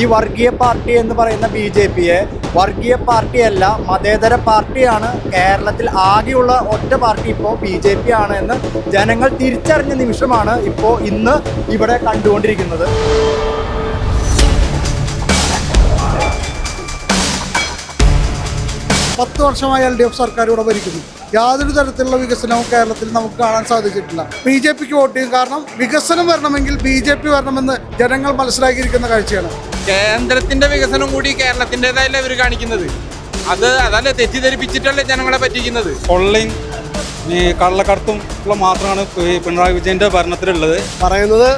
ഈ വർഗീയ പാർട്ടി എന്ന് പറയുന്ന BJP-യെ വർഗീയ പാർട്ടിയല്ല, മതേതര പാർട്ടിയാണ്, കേരളത്തിൽ ആകെയുള്ള ഒറ്റ പാർട്ടി ഇപ്പോൾ BJP ആണ് എന്ന് ജനങ്ങൾ തിരിച്ചറിഞ്ഞ നിമിഷമാണ് ഇപ്പോൾ ഇന്ന് ഇവിടെ കണ്ടുകൊണ്ടിരിക്കുന്നത്. പത്ത് വർഷമായി LDF സർക്കാർ ഇവിടെ ഭരിക്കുന്നു. യാതൊരു തരത്തിലുള്ള വികസനവും കേരളത്തിൽ നമുക്ക് കാണാൻ സാധിച്ചിട്ടില്ല. BJP-ക്ക് വോട്ട് ചെയ്യും. കാരണം വികസനം വരണമെങ്കിൽ BJP വരണമെന്ന് ജനങ്ങൾ മനസ്സിലാക്കിയിരിക്കുന്ന കാഴ്ചയാണ്. കേന്ദ്രത്തിന്റെ വികസനം കൂടി കേരളത്തിൻ്റെതായല്ലേ ഇവർ കാണിക്കുന്നത്. അതല്ലേ തെറ്റിദ്ധരിപ്പിച്ചിട്ടല്ലേ ജനങ്ങളെ പറ്റിക്കുന്നത്. കൊള്ളയും കള്ളക്കടത്തും മാത്രമാണ് പിണറായി വിജയന്റെ ഭരണത്തിലുള്ളത്. പറയുന്നത്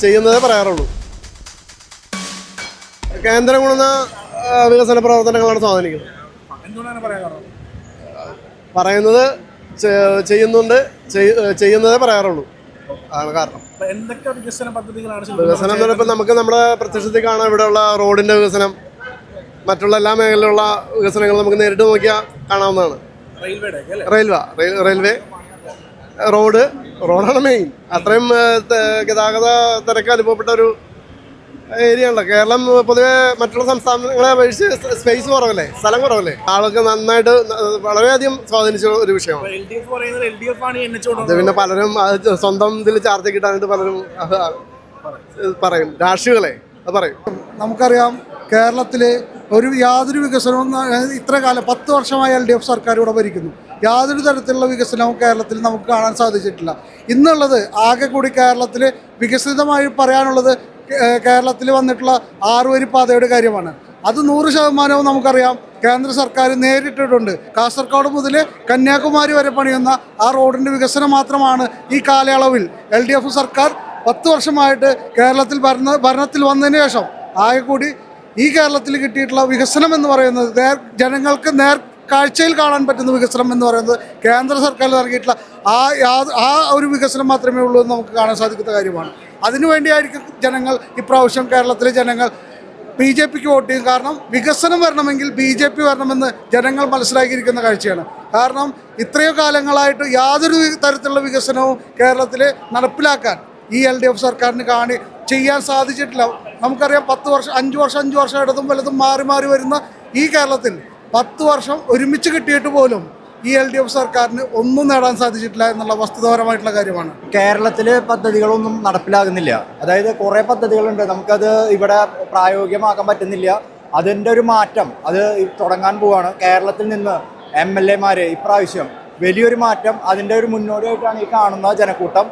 ചെയ്യുന്നതേ പറയാറുള്ളൂ. കേന്ദ്രം കൊണ്ടുവന്ന വികസന പ്രവർത്തനങ്ങളാണ് സ്വാധീനിക്കുന്നത്. പറയുന്നത് ചെയ്യുന്നതേ പറയാറുള്ളൂ. അതാണ് കാരണം. വികസനം എന്ന് പറയുമ്പോൾ നമുക്ക് നമ്മുടെ പ്രത്യക്ഷത്തിൽ കാണാം. ഇവിടെയുള്ള റോഡിന്റെ വികസനം, മറ്റുള്ള എല്ലാ മേഖലയിലുള്ള വികസനങ്ങൾ നമുക്ക് നേരിട്ട് നോക്കിയാൽ കാണാവുന്നതാണ്. റെയിൽവേ റോഡാണ് മെയിൻ. അത്രയും ഗതാഗത തിരക്ക് അനുഭവപ്പെട്ട ഒരു ഏരിയ ഉള്ള കേരളം. പൊതുവെ മറ്റുള്ള സംസ്ഥാനങ്ങളെ അപേക്ഷിച്ച് സ്പേസ് കുറവല്ലേ, സ്ഥലം കുറവല്ലേ, ആൾക്ക് നന്നായിട്ട് വളരെയധികം സ്വാധീനിച്ച ഒരു വിഷയമാണ്. അത് പിന്നെ പലരും സ്വന്തം ഇതിൽ ചാർജ് കിട്ടാനായിട്ട് പലരും പറയും, രാഷ്ട്രീയങ്ങളെ അത് പറയും. നമുക്കറിയാം കേരളത്തിൽ യാതൊരു വികസനവും ഇത്ര കാലം 10 വർഷമായി LDF സർക്കാർ ഇവിടെ ഭരിക്കുന്നു. യാതൊരു തരത്തിലുള്ള വികസനവും കേരളത്തിൽ നമുക്ക് കാണാൻ സാധിച്ചിട്ടില്ല. ഇന്നുള്ളത് ആകെ കൂടി കേരളത്തിൽ വികസിതമായി പറയാനുള്ളത് കേരളത്തിൽ വന്നിട്ടുള്ള 6 വരി പാതയുടെ കാര്യമാണ്. അത് 100% നമുക്കറിയാം കേന്ദ്ര സർക്കാർ നേരിട്ടിട്ടുണ്ട്. കാസർഗോഡ് മുതൽ കന്യാകുമാരി വരെ പണിയുന്ന ആ റോഡിൻ്റെ വികസനം മാത്രമാണ് ഈ കാലയളവിൽ LDF സർക്കാർ 10 വർഷമായിട്ട് കേരളത്തിൽ ഭരണത്തിൽ വന്നതിന് ശേഷം ആകെ കൂടി ഈ കേരളത്തിൽ കിട്ടിയിട്ടുള്ള വികസനം എന്ന് പറയുന്നത് ജനങ്ങൾക്ക് കാഴ്ചയിൽ കാണാൻ പറ്റുന്ന വികസനം എന്ന് പറയുന്നത് കേന്ദ്ര സർക്കാർ നൽകിയിട്ടുള്ള ആ ഒരു വികസനം മാത്രമേ ഉള്ളൂ എന്ന് നമുക്ക് കാണാൻ സാധിക്കുന്ന കാര്യമാണ്. അതിനുവേണ്ടിയായിരിക്കും ജനങ്ങൾ ഇപ്രാവശ്യം കേരളത്തിലെ ജനങ്ങൾ BJP-ക്ക് വോട്ട് ചെയ്യും. കാരണം വികസനം വരണമെങ്കിൽ BJP വരണമെന്ന് ജനങ്ങൾ മനസ്സിലാക്കിയിരിക്കുന്ന കാഴ്ചയാണ്. കാരണം ഇത്രയോ കാലങ്ങളായിട്ട് യാതൊരു തരത്തിലുള്ള വികസനവും കേരളത്തിൽ നടപ്പിലാക്കാൻ ഈ LDF സർക്കാരിന് ചെയ്യാൻ സാധിച്ചിട്ടില്ല. നമുക്കറിയാം 10 വർഷം 5 വർഷം ഇടതും വലതും മാറി വരുന്ന ഈ കേരളത്തിൽ 10 വർഷം ഒരുമിച്ച് കിട്ടിയിട്ട് പോലും ഈ LDF സർക്കാരിന് ഒന്നും നേടാൻ സാധിച്ചിട്ടില്ല എന്നുള്ള വസ്തുതാപരമായിട്ടുള്ള കാര്യമാണ്. കേരളത്തിൽ പദ്ധതികളൊന്നും നടപ്പിലാകുന്നില്ല. അതായത് കുറേ പദ്ധതികളുണ്ട്, നമുക്കത് ഇവിടെ പ്രായോഗികമാക്കാൻ പറ്റുന്നില്ല. അതിൻ്റെ ഒരു മാറ്റം അത് തുടങ്ങാൻ പോവുകയാണ്. കേരളത്തിൽ നിന്ന് MLA-മാർ ഇപ്രാവശ്യം വലിയൊരു മാറ്റം, അതിൻ്റെ ഒരു മുന്നോടിയായിട്ടാണ് ഈ കാണുന്ന ജനക്കൂട്ടം.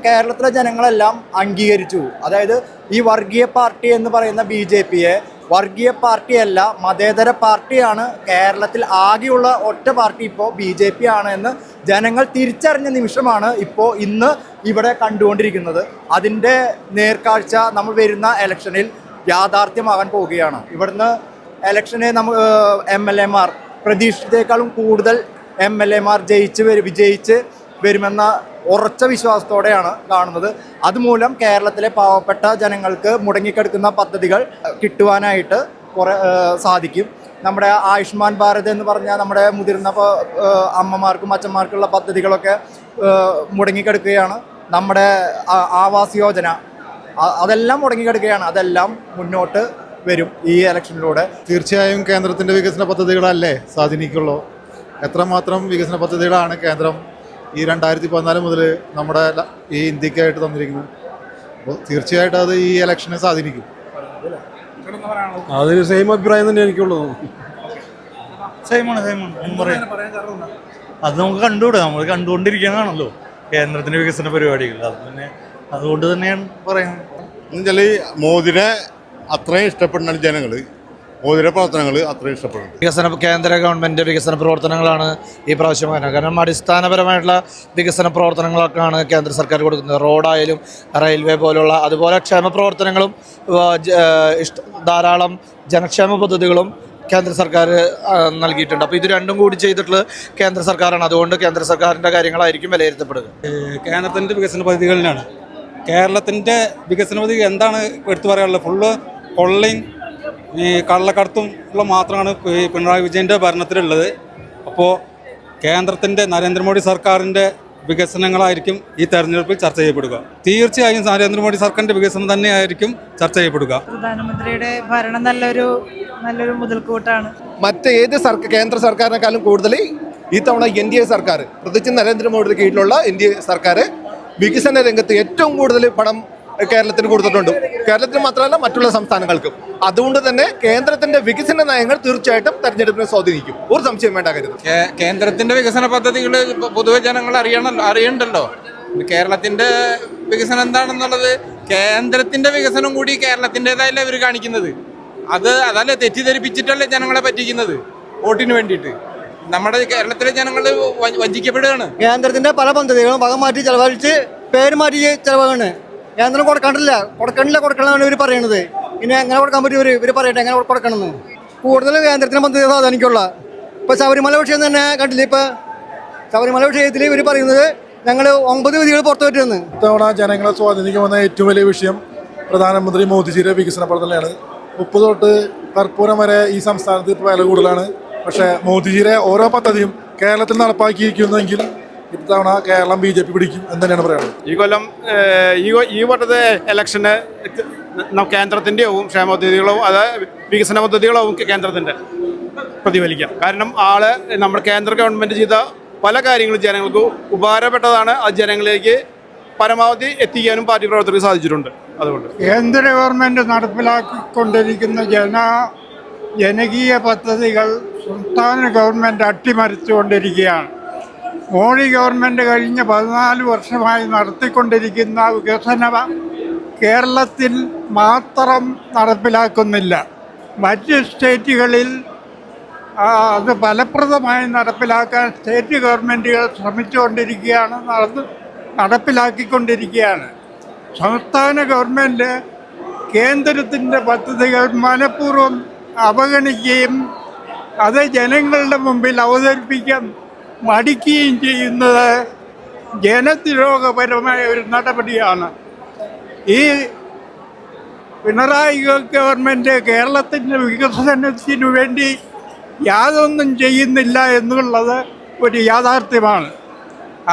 കേരളത്തിലെ ജനങ്ങളെല്ലാം അംഗീകരിച്ചു. അതായത് ഈ വർഗീയ പാർട്ടി എന്ന് പറയുന്ന BJP-യെ വർഗീയ പാർട്ടിയല്ല, മതേതര പാർട്ടിയാണ്, കേരളത്തിൽ ആകെയുള്ള ഒറ്റ പാർട്ടി ഇപ്പോൾ BJP ആണ് എന്ന് ജനങ്ങൾ തിരിച്ചറിഞ്ഞ നിമിഷമാണ് ഇപ്പോൾ ഇന്ന് ഇവിടെ കണ്ടുകൊണ്ടിരിക്കുന്നത്. അതിൻ്റെ നേർക്കാഴ്ച നമ്മൾ വരുന്ന ഇലക്ഷനിൽ യാഥാർത്ഥ്യമാകാൻ പോവുകയാണ്. ഇവിടുന്ന് ഇലക്ഷനെ MLA-മാർ പ്രതീക്ഷിച്ചതിനേക്കാളും കൂടുതൽ MLA-മാർ വിജയിച്ച് വരുമെന്ന ഉറച്ച വിശ്വാസത്തോടെയാണ് കാണുന്നത്. അതുമൂലം കേരളത്തിലെ പാവപ്പെട്ട ജനങ്ങൾക്ക് മുടങ്ങിക്കിടക്കുന്ന പദ്ധതികൾ കിട്ടുവാനായിട്ട് സാധിക്കും. നമ്മുടെ ആയുഷ്മാൻ ഭാരത് എന്ന് പറഞ്ഞാൽ നമ്മുടെ മുതിർന്ന അമ്മമാർക്കും അച്ഛന്മാർക്കുള്ള പദ്ധതികളൊക്കെ മുടങ്ങിക്കിടക്കുകയാണ്. നമ്മുടെ ആവാസ് യോജന അതെല്ലാം മുടങ്ങിക്കിടക്കുകയാണ്. അതെല്ലാം മുന്നോട്ട് വരും ഈ ഇലക്ഷനിലൂടെ. തീർച്ചയായും കേന്ദ്രത്തിൻ്റെ വികസന പദ്ധതികളല്ലേ സ്വാധീനിക്കുള്ളൂ. എത്രമാത്രം വികസന പദ്ധതികളാണ് കേന്ദ്രം ഈ 2014 മുതൽ നമ്മുടെ ഈ ഇന്ത്യക്കായിട്ട് തന്നിരിക്കുന്നത്. അപ്പോൾ തീർച്ചയായിട്ടും അത് ഈ ഇലക്ഷനെ സ്വാധീനിക്കും. അതിന് സെയിം അഭിപ്രായം തന്നെ എനിക്കുള്ളൂ. സെയിമാണ്. അത് നമുക്ക് കണ്ടുകൂടെ, നമ്മൾ കണ്ടുകൊണ്ടിരിക്കുന്നതാണല്ലോ കേന്ദ്രത്തിൻ്റെ വികസന പരിപാടികൾ. അതുകൊണ്ട് തന്നെയാണ് പറയുന്നത്. എന്നുവെച്ചാൽ മോദിനെ അത്രയും ഇഷ്ടപ്പെടുന്ന ജനങ്ങൾ മോദിയുടെ പ്രവർത്തനങ്ങൾ അത്രയും ഇഷ്ടപ്പെടുന്നു. കേന്ദ്ര ഗവൺമെൻറ് വികസന പ്രവർത്തനങ്ങളാണ് ഈ പ്രാവശ്യം വരുന്നത്. കാരണം അടിസ്ഥാനപരമായിട്ടുള്ള വികസന പ്രവർത്തനങ്ങളൊക്കെയാണ് കേന്ദ്ര സർക്കാർ കൊടുക്കുന്നത്. റോഡായാലും റെയിൽവേ പോലുള്ള അതുപോലെ ക്ഷേമ പ്രവർത്തനങ്ങളും ധാരാളം ജനക്ഷേമ പദ്ധതികളും കേന്ദ്ര സർക്കാർ നൽകിയിട്ടുണ്ട്. അപ്പോൾ ഇത് രണ്ടും കൂടി ചെയ്തിട്ടുള്ളത് കേന്ദ്ര സർക്കാരാണ്. അതുകൊണ്ട് കേന്ദ്ര സർക്കാരിൻ്റെ കാര്യങ്ങളായിരിക്കും വിലയിരുത്തപ്പെടുക. കേന്ദ്രത്തിൻ്റെ വികസന പദ്ധതികളിലാണ്. കേരളത്തിൻ്റെ വികസന പദ്ധതി എന്താണ് എടുത്തു പറയാനുള്ളത്? ഫുള്ള് കൊള്ളയും കള്ളക്കടത്തും മാത്രമാണ് പിണറായി വിജയൻ്റെ ഭരണത്തിലുള്ളത്. അപ്പോൾ കേന്ദ്രത്തിൻ്റെ നരേന്ദ്രമോദി സർക്കാരിൻ്റെ വികസനങ്ങളായിരിക്കും ഈ തെരഞ്ഞെടുപ്പിൽ ചർച്ച ചെയ്യപ്പെടുക. തീർച്ചയായും നരേന്ദ്രമോദി സർക്കാരിൻ്റെ വികസനം തന്നെയായിരിക്കും ചർച്ച ചെയ്യപ്പെടുക. പ്രധാനമന്ത്രിയുടെ ഭരണം നല്ലൊരു മുതൽക്കൂട്ടാണ്. മറ്റേത് കേന്ദ്ര സർക്കാരിനേക്കാളും കൂടുതൽ ഇത്തവണ NDA സർക്കാർ, പ്രത്യേകിച്ച് നരേന്ദ്രമോദിയുടെ കീഴിലുള്ള NDA സർക്കാർ വികസന രംഗത്ത് ഏറ്റവും കൂടുതൽ പണം കേരളത്തിന് കൊടുത്തിട്ടുണ്ട്. കേരളത്തിന് മാത്രമല്ല മറ്റുള്ള സംസ്ഥാനങ്ങൾക്കും. അതുകൊണ്ട് തന്നെ കേന്ദ്രത്തിന്റെ വികസന നയങ്ങൾ തീർച്ചയായിട്ടും തെരഞ്ഞെടുപ്പിനെ സ്വാധീനിക്കും. ഒരു സംശയം വേണ്ട കരുതും. കേന്ദ്രത്തിന്റെ വികസന പദ്ധതികൾ പൊതുവെ ജനങ്ങൾ അറിയണ്ടല്ലോ. കേരളത്തിന്റെ വികസനം എന്താണെന്നുള്ളത് കേന്ദ്രത്തിന്റെ വികസനം കൂടി കേരളത്തിൻ്റെതായല്ലേ ഇവർ കാണിക്കുന്നത്. അതല്ലേ തെറ്റിദ്ധരിപ്പിച്ചിട്ടല്ലേ ജനങ്ങളെ പറ്റിക്കുന്നത് വോട്ടിന് വേണ്ടിയിട്ട്. നമ്മുടെ കേരളത്തിലെ ജനങ്ങൾ വഞ്ചിക്കപ്പെടുകയാണ്. കേന്ദ്രത്തിന്റെ പല പദ്ധതികളും വക മാറ്റി ചെലവഴിച്ച് പേര് മാറ്റി ചെലവാണ്. കേന്ദ്രം കൊടുക്കണമെന്നാണ് ഇവർ പറയണത്. ഇനി എങ്ങനെ കൊടുക്കാൻ പറ്റും? ഇവർ പറയട്ടെ എങ്ങനെ കൊടുക്കണമെന്ന്. കൂടുതലും കേന്ദ്രത്തിന് പദ്ധതി സാധാരണക്കുള്ള. ഇപ്പോൾ ശബരിമല വിഷയം തന്നെ കണ്ടില്ല. ഇപ്പോൾ ശബരിമല വിഷയത്തിൽ ഇവർ പറയുന്നത് ഞങ്ങൾ 9 വിധികൾ പുറത്തു പറ്റുമെന്ന്. ഇത്തവണ ജനങ്ങളെ സ്വാധീനിക്കുമെന്ന ഏറ്റവും വലിയ വിഷയം പ്രധാനമന്ത്രി മോദിജിയുടെ വികസന പ്രവർത്തനമാണ്. 30 തൊട്ട് കർപ്പൂരം വരെ ഈ സംസ്ഥാനത്ത് ഇപ്പോൾ വില കൂടുതലാണ്. പക്ഷേ മോദിജിയുടെ ഓരോ പദ്ധതിയും കേരളത്തിൽ നടപ്പാക്കിയിരിക്കുന്നെങ്കിൽ ഇത്തവണ കേരളം BJP പിടിക്കും എന്ന് തന്നെയാണ് പറയുന്നത്. ഈ കൊല്ലം ഈ വട്ടത്തെ ഇലക്ഷന് കേന്ദ്രത്തിൻ്റെയും ക്ഷേമ പദ്ധതികളവും വികസന പദ്ധതികളവും കേന്ദ്രത്തിൻ്റെ പ്രതിഫലിക്കാം. കാരണം നമ്മുടെ കേന്ദ്ര ഗവൺമെൻറ് ചെയ്ത പല കാര്യങ്ങളും ജനങ്ങൾക്ക് ഉപകാരപ്പെട്ടതാണ്. അത് ജനങ്ങളിലേക്ക് പരമാവധി എത്തിക്കാനും പാർട്ടി പ്രവർത്തകർക്ക് സാധിച്ചിട്ടുണ്ട്. അതുകൊണ്ട് കേന്ദ്ര ഗവൺമെൻറ് നടപ്പിലാക്കിക്കൊണ്ടിരിക്കുന്ന ജനകീയ പദ്ധതികൾ സംസ്ഥാന ഗവൺമെൻറ് അട്ടിമറിച്ചുകൊണ്ടിരിക്കുകയാണ്. മോഡി ഗവൺമെൻറ് കഴിഞ്ഞ 14 വർഷമായി നടത്തിക്കൊണ്ടിരിക്കുന്ന വികസന കേരളത്തിൽ മാത്രം നടപ്പിലാക്കുന്നില്ല. മറ്റ് സ്റ്റേറ്റുകളിൽ അത് ഫലപ്രദമായി നടപ്പിലാക്കാൻ സ്റ്റേറ്റ് ഗവൺമെൻറ്റുകൾ ശ്രമിച്ചുകൊണ്ടിരിക്കുകയാണ്, നടപ്പിലാക്കിക്കൊണ്ടിരിക്കുകയാണ്. സംസ്ഥാന ഗവൺമെൻറ് കേന്ദ്രത്തിൻ്റെ പദ്ധതികൾ മനഃപൂർവ്വം അവഗണിക്കുകയും അത് ജനങ്ങളുടെ മുമ്പിൽ അവതരിപ്പിക്കാൻ മടിക്കുകയും ചെയ്യുന്നത് ജനദ്രോഹപരമായ ഒരു നടപടിയാണ്. ഈ പിണറായി ഗവൺമെൻറ് കേരളത്തിൻ്റെ വികസനത്തിനു വേണ്ടി യാതൊന്നും ചെയ്യുന്നില്ല എന്നുള്ളത് ഒരു യാഥാർത്ഥ്യമാണ്.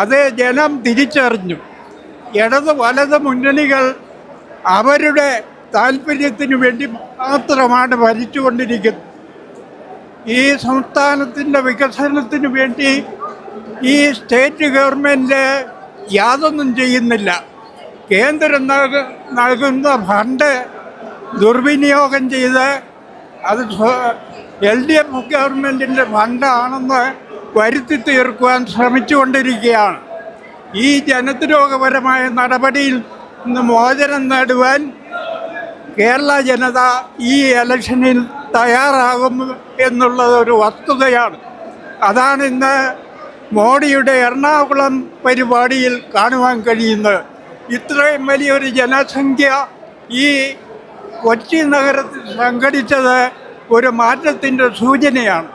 അത് ജനം തിരിച്ചറിഞ്ഞു. ഇടത് വലത് മുന്നണികൾ അവരുടെ താല്പര്യത്തിനു വേണ്ടി മാത്രമാണ് ഭരിച്ചുകൊണ്ടിരിക്കുന്നത്. ഈ സംസ്ഥാനത്തിൻ്റെ വികസനത്തിനു വേണ്ടി ഈ സ്റ്റേറ്റ് ഗവൺമെൻറ് യാതൊന്നും ചെയ്യുന്നില്ല. കേന്ദ്രം നൽകുന്ന ഫണ്ട് ദുർവിനിയോഗം ചെയ്ത് അത് LDF ഗവൺമെൻറ്റിൻ്റെ ഫണ്ടാണെന്ന് വരുത്തി തീർക്കുവാൻ ശ്രമിച്ചുകൊണ്ടിരിക്കുകയാണ്. ഈ ജനദ്രോഹപരമായ നടപടിയിൽ നിന്ന് മോചനം നേടുവാൻ കേരള ജനത ഈ ഇലക്ഷനിൽ തയ്യാറാകും എന്നുള്ളത് ഒരു വസ്തുതയാണ്. അതാണ് ഇന്ന് മോഡിയുടെ എറണാകുളം പരിപാടിയിൽ കാണുവാൻ കഴിയുന്നത്. ഇത്രയും വലിയൊരു ജനസംഖ്യ ഈ കൊച്ചി നഗരത്തിൽ സംഘടിച്ചത് ഒരു മാറ്റത്തിൻ്റെ സൂചനയാണ്.